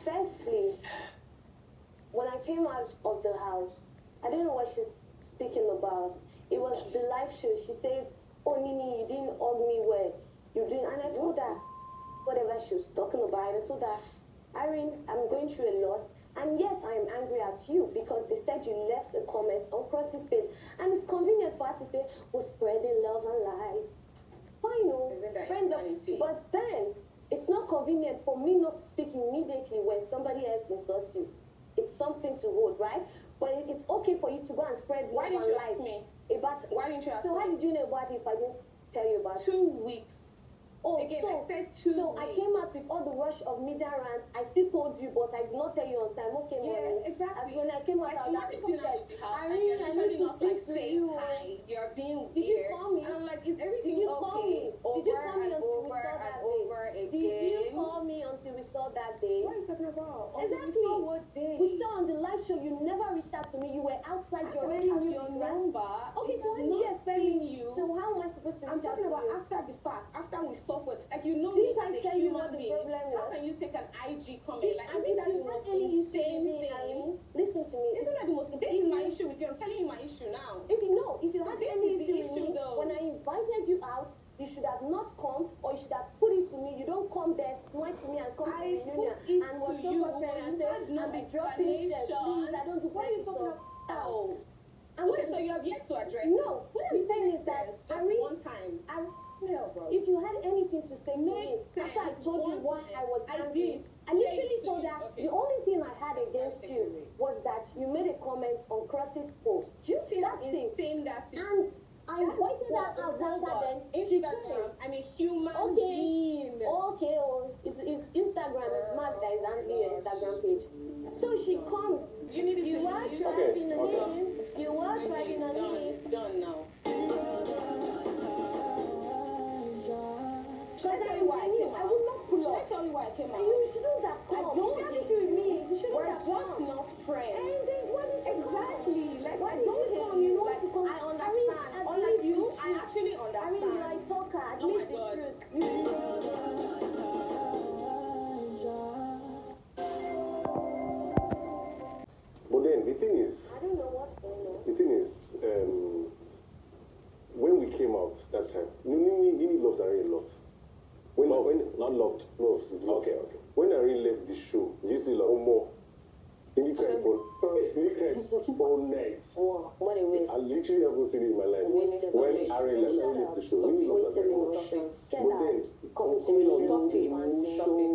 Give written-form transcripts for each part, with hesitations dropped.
Firstly, when I came out of the house, I don't know what she's speaking about. It was the live show. She says, "Oh, Nini, you didn't hug me well. You didn't." And I told her whatever she was talking about. I told her, "Arin, I'm going through a lot. And yes, I am angry at you because they said you left a comment on Cross's page. And it's convenient for her to say, we're spreading love and light. Fine, no, spread love. But then, it's not convenient for me not to speak immediately when somebody else insults you. It's something to hold, right? But it's okay for you to go and spread love and light. Why didn't you ask me? So how did you know about it if I didn't tell you about it? 2 weeks. Oh, again, so, I said 2 so weeks. I came out with all the rush of media rants. I still told you, but I did not tell you on time. Okay, yeah, exactly. As when I came out, I was like, I need to speak to you. Hi, you're being Did you call me? And I'm like, is everything Did you call me? Over Did you call me until we over saw that over day? again? Did you call me until we saw that day? What are you talking about? Exactly. We saw what day? We saw on the live show. You never reached out to me. You were outside. You already knew your me, right? number. Okay, so when did you expect me? So how am I supposed to reach out to you? I'm talking about after the fact, after we saw what, like you know. Didn't I tell you what the problem was? How can you take an IG comment? Like, isn't that the most insane thing? Listen to me. Isn't that the most? This is my issue with you. I'm telling you my issue now. If you had any issue with me, though. when I invited you out, you should have not come, or you should have put it to me. You don't come there, smile to me, and come to the reunion and was so concerned and say, and be dropping shit. Please, I don't do petty talk. Oh. And okay, so you have yet to address No, what I'm saying is that just one time. No, bro. If you had anything to say to me, after I told you why I was angry, I literally told her the only thing I had against you was that you made a comment on Cross's post. Do you see that thing? And I invited her out after then. She came. I'm a human being. Okay, it's Instagram. It's Mark that is handling your Instagram page. So she comes. You are driving a name. You are driving a name. Done now. Should I tell you why I came out? I will not pull up. Should I tell you why I came out? You shouldn't have come. I don't. You have issue with me. You shouldn't We're have just come. not friends. And then why did you exactly. come? Like, why I did don't you come? You know like, to come. I understand. Unlike you, I actually understand. You are a talker. Admit the truth. But then the thing is, I don't know what's going on. The thing is, when we came out that time, Nini loves Ari a lot. Not loved. Loves is loved. Okay. When Ari left the show, do you still love more? Nini cried for all night. Oh, what a waste. I literally haven't seen it in my life. When Ari left the show, Nini loves Ari a lot. But then, coming on shows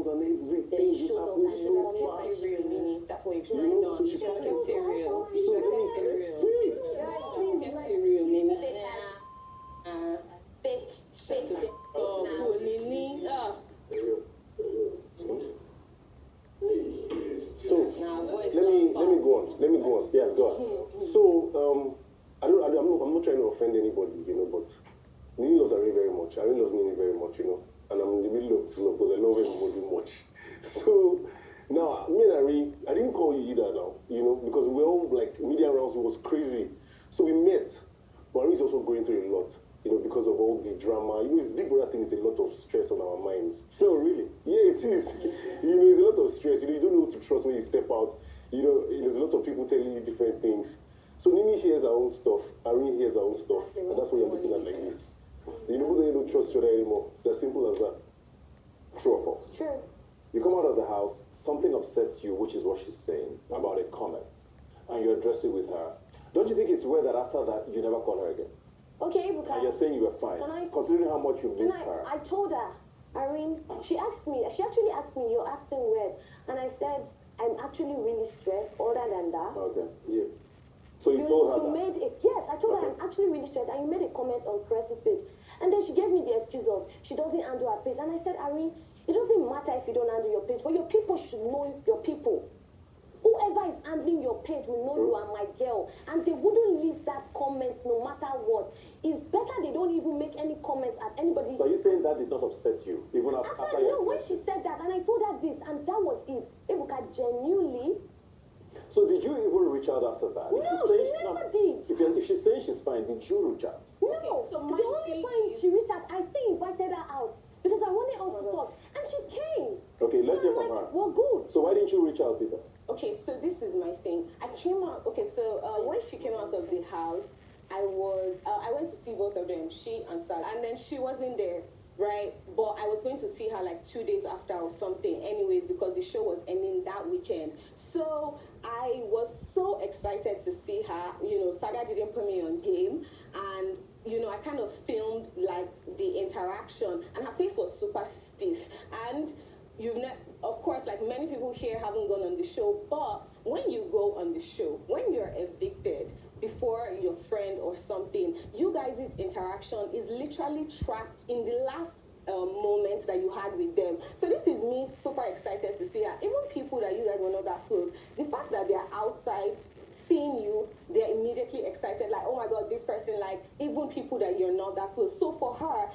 and everything just happened so fast. That's what You know, so she kept cried. it real. So Kept it real, Nini. Fake. Oh, Nini. So let me go on. Yes, go on. So I'm not trying to offend anybody, but Nini loves Ari very much. Ari loves Nini very much, and I'm in the middle of this love because I love everybody much. So now me and Ari, I didn't call you either now, because we were all like media rounds. It was crazy. So we met, but Ari is also going through a lot. Because of all the drama. This Big Brother thing is a lot of stress on our minds. No, really. Yeah, it is. It's a lot of stress. You don't know who to trust when you step out. There's a lot of people telling you different things. So Nini hears her own stuff. Arin hears her own stuff. And that's why you're looking at like this. Both of you don't trust each other anymore. It's as simple as that. True or false? True. You come out of the house, something upsets you, which is what she's saying about a comment, and you address it with her. Don't you think it's weird that after that, you never call her again? Okay, because and you're saying you were fine, considering how much you missed her. I told her, Arin, she actually asked me, you're acting weird. And I said, I'm actually really stressed, other than that. Okay, yeah. So you told her that? Yes, I told her I'm actually really stressed. And you made a comment on Chris's page. And then she gave me the excuse of, she doesn't handle her page. And I said, Arin, it doesn't matter if you don't handle your page, but your people should know your people. Whoever is handling your page will know you are my girl. And they wouldn't leave that comment no matter what. It's better they don't even make any comments at anybody. So are you saying that did not upset you? Even after no, when she said that, and I told her this, and that was it. Ebuka, genuinely, So did you even reach out after that? No, she never did. If she's saying she's fine, did you reach out? No, Okay, so my the only thing time is- she reached out, I still invited her out because I wanted us to talk, and she came. Okay, let's So hear I'm from like, her. we're good. So why didn't you reach out either? Okay, so this is my thing. I came out. Okay, so when she came out of the house, I went to see both of them, she and Sad, and then she wasn't there, right? But I was going to see her like 2 days after or something, anyways, because the show was ending that weekend. So I was so excited to see her. You know, Saga didn't put me on game, and you know, I kind of filmed like the interaction, and her face was super stiff, and of course, like many people here haven't gone on the show, but when you go on the show, when you're evicted before your friend or something, you guys' interaction is literally tracked in the last moments that you had with them. So this is me super excited to see her. Even people that you guys were not that close, the fact that they're outside seeing you, they're immediately excited, like, oh my god, this person, like, even people that you're not that close. So for her,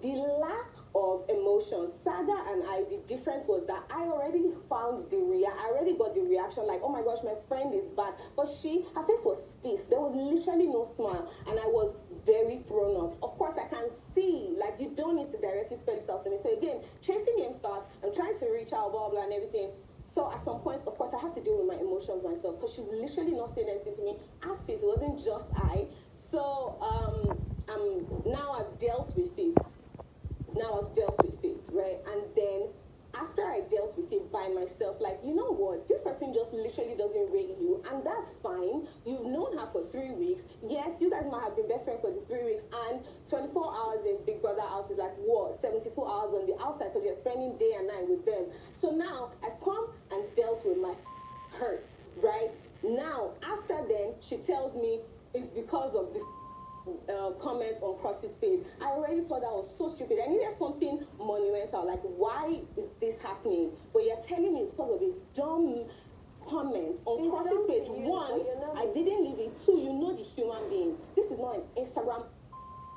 the lack of emotion, Saga and I, the difference was that I already found I already got the reaction, like, oh my gosh, my friend is bad. But her face was stiff. There was literally no smile, and I was very thrown off. Of course, I can see, like, you don't need to directly spell it out to me. So again, chasing game starts, I'm trying to reach out, blah, blah, and everything. So at some point, of course, I have to deal with my emotions myself, because she's literally not saying anything to me. As face, it wasn't just I. So now I've dealt with it. Right? And then after I dealt with it by myself, like, you know what, this person just literally doesn't rate you, and that's fine. You've known her for 3 weeks. Yes, you guys might have been best friends for the 3 weeks, and 24 hours in Big Brother house is like, what, 72 hours on the outside, because you're spending day and night with them. So now I've come and dealt with my hurt, right? Now, after then, she tells me it's because of the comment on Cross's page. I already thought that was so stupid. I needed something monumental, like, why is this happening? But you're telling me it's because of a dumb comment on Cross's page. One, I didn't leave it. Two, you know the human being. This is not an Instagram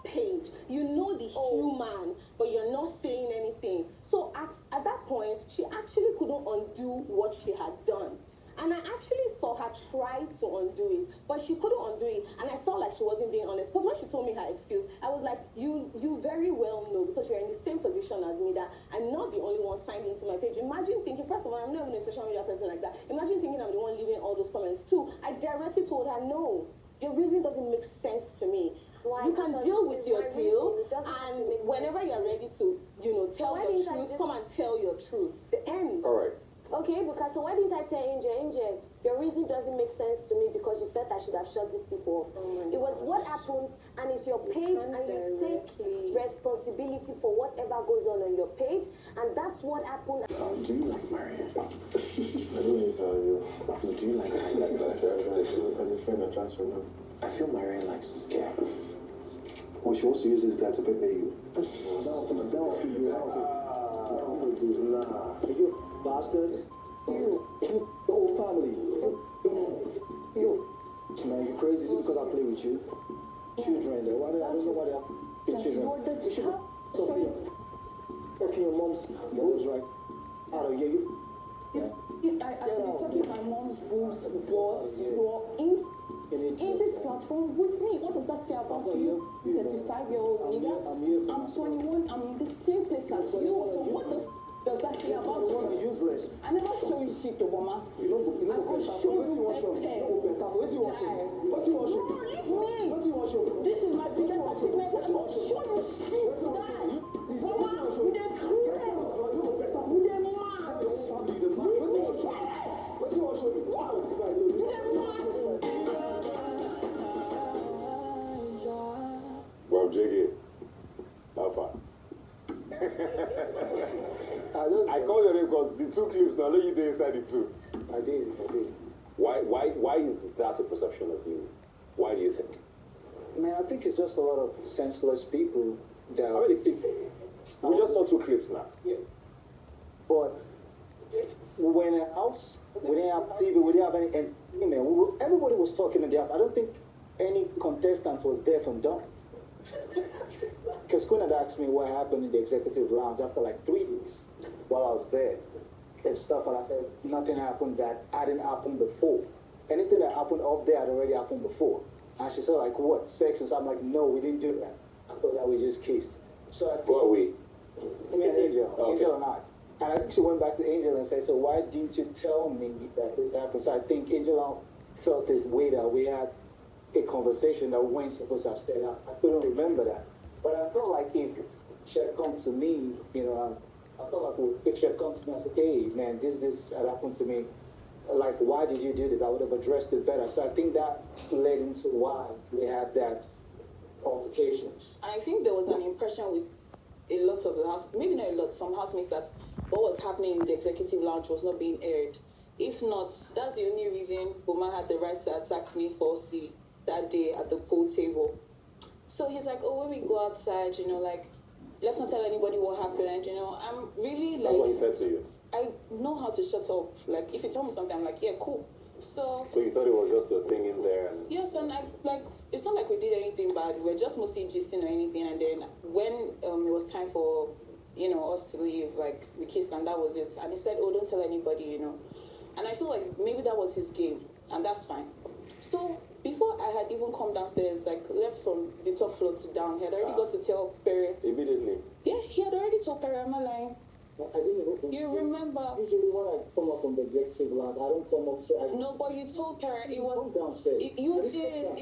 page. You know the human, but you're not saying anything. So at that point, she actually couldn't undo what she had done. And I actually saw her try to undo it, but she couldn't undo it. And I felt like she wasn't being honest. Because when she told me her excuse, I was like, you very well know, because you're in the same position as me, that I'm not the only one signed into my page. Imagine thinking, first of all, I'm not even a social media person like that. Imagine thinking I'm the one leaving all those comments too. I directly told her, no, your reason doesn't make sense to me. Why? You can deal with your deal, and whenever you're ready to, you know, tell the truth, come and tell your truth. The end. All right. Okay, because so why didn't I tell Angel, your reason doesn't make sense to me because you felt I should have shut these people up. It was what happened, and it's your page, and you take responsibility for whatever goes on your page, and that's what happened. Do you like Marianne? I don't know if do you like her? As a friend, I try to know. I feel Marianne likes this guy. Well, she wants to use this guy to prepare you. You bastards. You whole family. You. Man, you crazy. Is it because I play with you? Children, I don't know why they have children. You should okay, your mom's right out of here. I should be sucking my mom's boobs, but you're in this platform with me. What does that say about you? 35-year-old nigga. I'm 21. I'm in the same place as you. So what does that say about you? Useless. I never show you shit, Boma. You know, I will show you better. What do you want? What do you want? Me. What do you want? This is my biggest achievement. I will show you shit, guy. Boma, you dey crazy. You dey mad. What do you want? You dey mad. Well, JK, how far? I called your name because the two clips, now let you do inside the two. I did. Why is that a perception of you? Why do you think? Man, I think it's just a lot of senseless people that. How many people? We just saw two clips now. But when a house, we didn't have TV, we didn't have any entertainment. Everybody was talking in the house. I don't think any contestant was there from dawn. Because Quinn had asked me what happened in the executive lounge after like 3 weeks while I was there. and stuff, and I said nothing happened that hadn't happened before. Anything that happened up there had already happened before. And she said, like, what, sex? And so I'm like, no, we didn't do that. I thought that we just kissed. So I think, Who are we? me and Angel, Okay. Angel and I. And I think she went back to Angel and said, so why didn't you tell me that this happened? So I think Angel felt this way that we had a conversation that we weren't supposed to have said. I couldn't remember that. But I felt like if she had come to me, you know, I felt like if she had come to me and said, hey, man, this had happened to me. Like, why did you do this? I would have addressed it better. So I think that led into why we had that altercation. And I think there was an impression with a lot of the house, maybe not a lot, some housemates, that what was happening in the executive lounge was not being aired. If not, that's the only reason Boma had the right to attack me falsely that day at the pool table. So he's like, oh, when we go outside, you know, like, let's not tell anybody what happened, you know. I'm really like... That's what he said to you. I know how to shut up. Like, if you tell me something, I'm like, yeah, cool. So you thought it was just a thing in there? And yes, and it's not like we did anything bad. We're just mostly gisting or anything. And then when it was time for, you know, us to leave, like, we kissed and that was it. And he said, oh, don't tell anybody, you know. And I feel like maybe that was his game, and that's fine. So before I had even come downstairs, like, left from the top floor to down, he had already got to tell Perry. immediately? Yeah, he had already told Perry, I'm not lying. I didn't even. You remember? Usually when I come up from the executive lounge, I don't come up to. No, but you told Perry it was. Come downstairs. You did.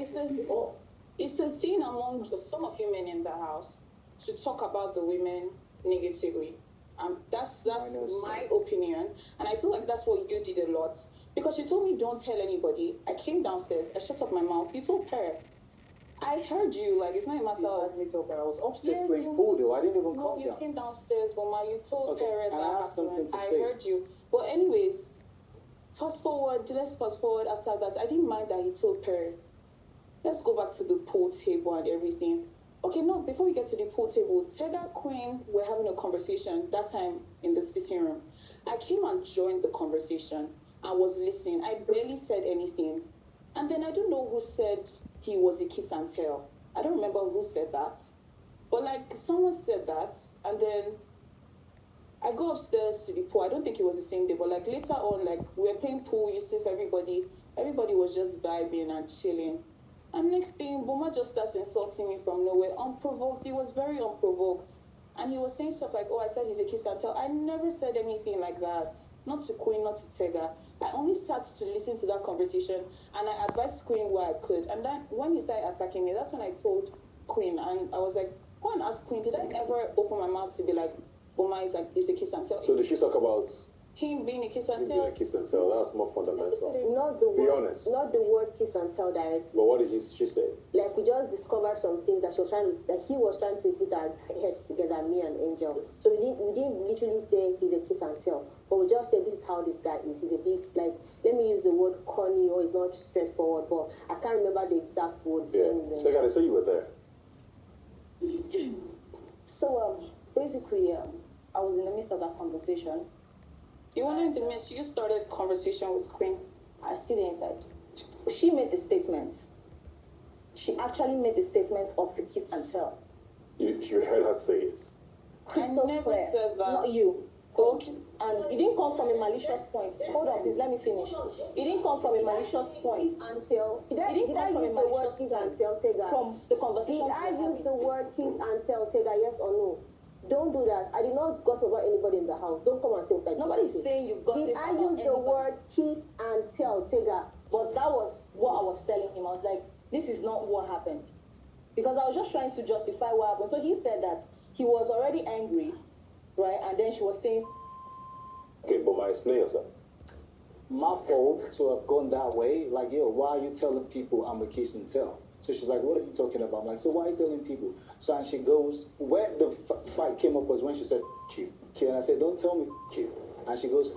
It's a thing among some of you men in the house to talk about the women negatively. That's my opinion, and I feel like that's what you did a lot, because you told me don't tell anybody. I came downstairs, I shut up my mouth. You told Perry. I heard you, like, it's not a matter of... I was upstairs playing pool, though. I didn't even come down. No, you came downstairs, Boma. You told Perry that I have something to I say. heard you. But anyways, let's fast forward after that. I didn't mind that he told Perry. Let's go back to the pool table and everything. Okay, no, before we get to the pool table, Tega Queen were having a conversation that time in the sitting room. I came and joined the conversation. I was listening. I barely said anything. And then I don't know who said he was a kiss and tell. I don't remember who said that. But like someone said that, and then I go upstairs to the pool. I don't think it was the same day, but like later on, like we were playing pool, Yusuf, everybody was just vibing and chilling. And next thing, Boma just starts insulting me from nowhere, unprovoked. He was very unprovoked. And he was saying stuff like, oh, I said he's a kiss and tell. I never said anything like that. Not to Queen, not to Tega. I only sat to listen to that conversation, and I advised Queen where I could. And then when he started attacking me, that's when I told Queen, and I was like, go and ask Queen, did I ever open my mouth to be like, Boma is a kiss and tell? So did she talk about him being a kiss and him tell? being a kiss and tell? That was more fundamental. Not the Be word, honest. not the word kiss and tell directly. But what did she say? Like, we just discovered some things that he was trying to hit our heads together, me and Angel. So we didn't literally say he's a kiss and tell, but we just said this is how this guy is. He's a big, like, let me use the word corny, or it's not straightforward, but I can't remember the exact word. Yeah. So I saw you were there. So basically, I was in the midst of that conversation. You weren't in the midst. You started conversation with Queen. I still inside. She made the statement. She actually made the statement of the kiss and tell. You heard her say it. Crystal I never clear. said that. Not you. Okay. And it didn't come from a malicious point. Hold on, please, let me finish. It didn't come from a malicious point. Kiss and tell. Did I It didn't come from a use the word malicious kiss and point. tell, Tega? From the conversation. Did I use the word kiss and tell, Tega? Yes or no? Don't do that. I did not gossip about anybody in the house. Don't come and say that. Nobody's saying you gossip Did I about use the anybody. word kiss and tell, Tega? But that was what I was telling him. I was like, this is not what happened. Because I was just trying to justify what happened. So he said that he was already angry, right? And then she was saying, Okay, but explain yourself. My fault to have gone that way. Like, yo, why are you telling people I'm a kiss and tell? So she's like, what are you talking about? I'm like, so why are you telling people? So and she goes, where the fight came up was when she said, Q. And I said, don't tell me Q. And she goes,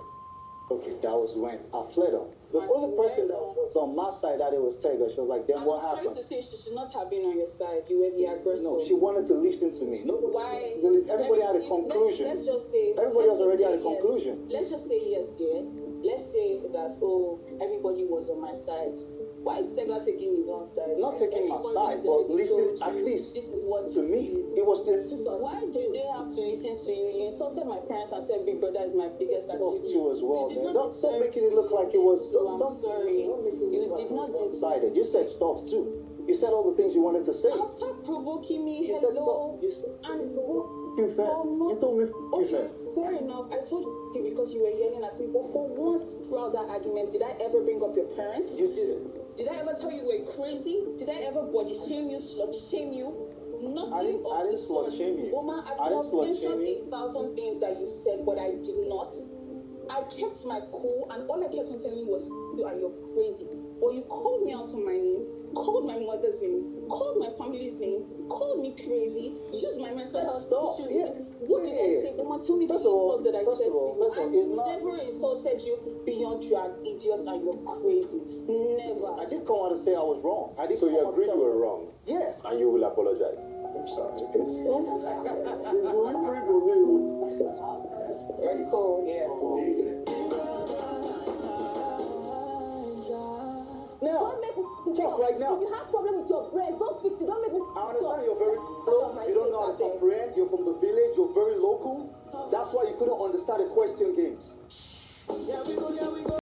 okay, that was when I fled her. The only person that was on my side that it was Tega. She was like, then what I was happened? trying to say she should not have been on your side. You were the aggressor. No, she wanted to listen to me. No, Why? Everybody had a conclusion. Let's just say. Everybody else let's already just had a say yes. conclusion. Let's just say yes, yeah. Let's say that oh, everybody was on my side. Why is Tega taking his own side? Not taking my side, but listen, at least this is what to me, it was still. Why do they have to listen to you? You insulted my parents and said Big Brother is my biggest Talk achievement. to as well, You did man. not Stop deserve making it look like it was. So I'm sorry. You did not decided. You said stuff too. You said all the things you wanted to say. Stop provoking me. You said Hello. stuff. You said And you first. You told me you okay, first. fair enough. I told you because you were yelling at me. But for once throughout that argument, did I ever bring up your parents? You did. Did I ever tell you you were crazy? Did I ever body shame you, slut shame you? Nothing I didn't slut shame you. Boma, I could have mentioned 8,000 things that you said, but I did not. I kept my cool, and all I kept on telling you was, you are you're crazy. But you called me out on my name, called my mother's name, called my family's name, called me crazy, used my mental health issues. Yeah. What did I say? Boma, tell me the insults that I said to you. I never insulted you beyond you are an idiot and you're crazy. Never. I did come out and say I was wrong. I did. So you agree you were wrong? Yes. And you will apologize? I'm sorry. So, yeah. Now, Don't make me talk right now. If you have problem with your brain, don't fix it. Don't make me I understand you're very low. You don't know how to comprehend. You're from the village. You're very local. That's why you couldn't understand the question games. Yeah,